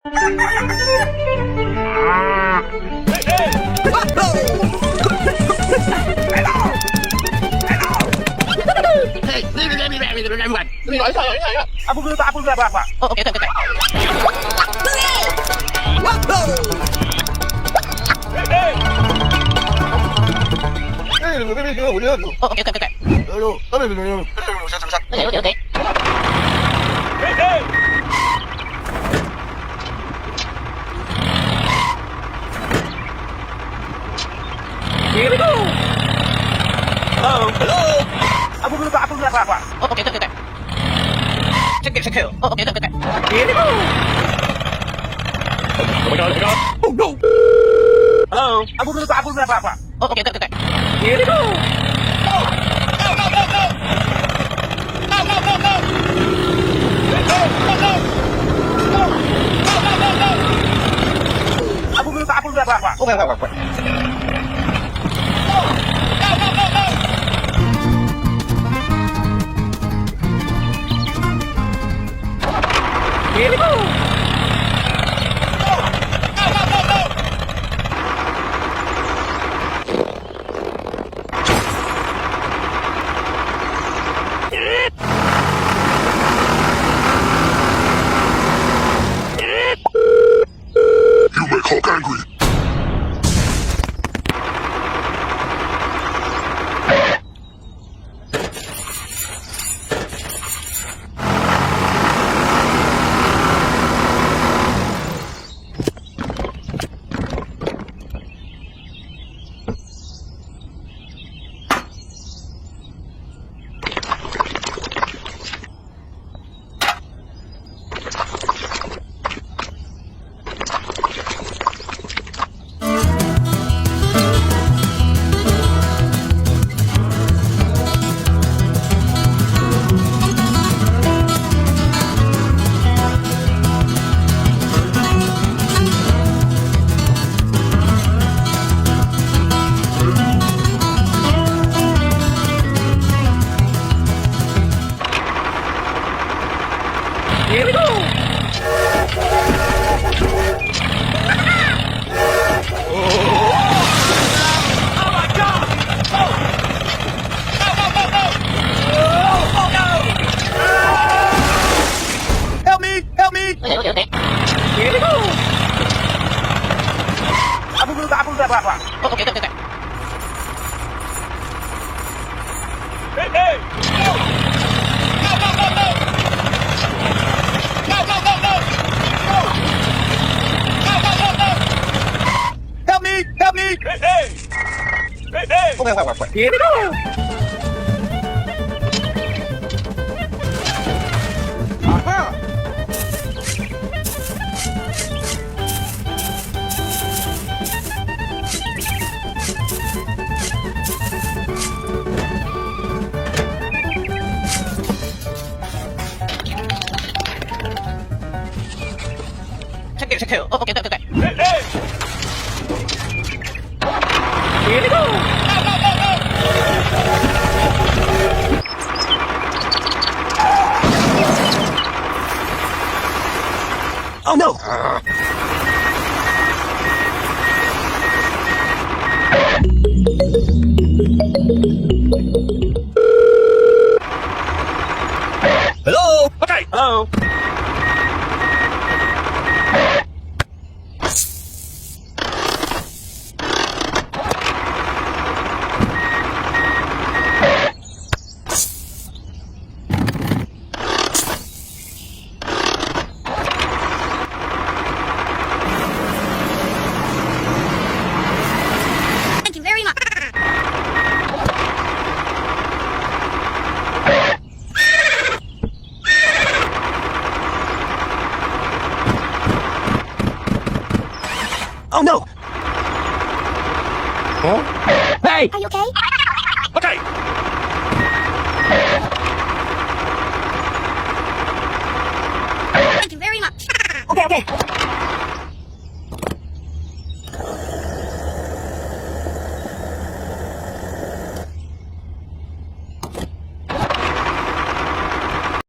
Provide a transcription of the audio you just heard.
Apa? Oh, oke. Oke. Here we go. Hello. Apa? Oh, oke. Check it. Oh, oke. Here we go. Oh my god. Oh no. Hello. Apa? Oh, oke. Here we go. Go. Apa? Oke. Here we go. You make Hulk angry. Here we go. Help me. Okay. Here we go. Apa? Oh, oke. Hey. Go. Help me. Hey. Okay. Here we go. Aha. Check it. Oh, oke. Hey. Here we go. Oh no. Hello. Okay. Hello. Oh no! Huh? Hey! Are you okay? Okay! Thank you very much. Okay.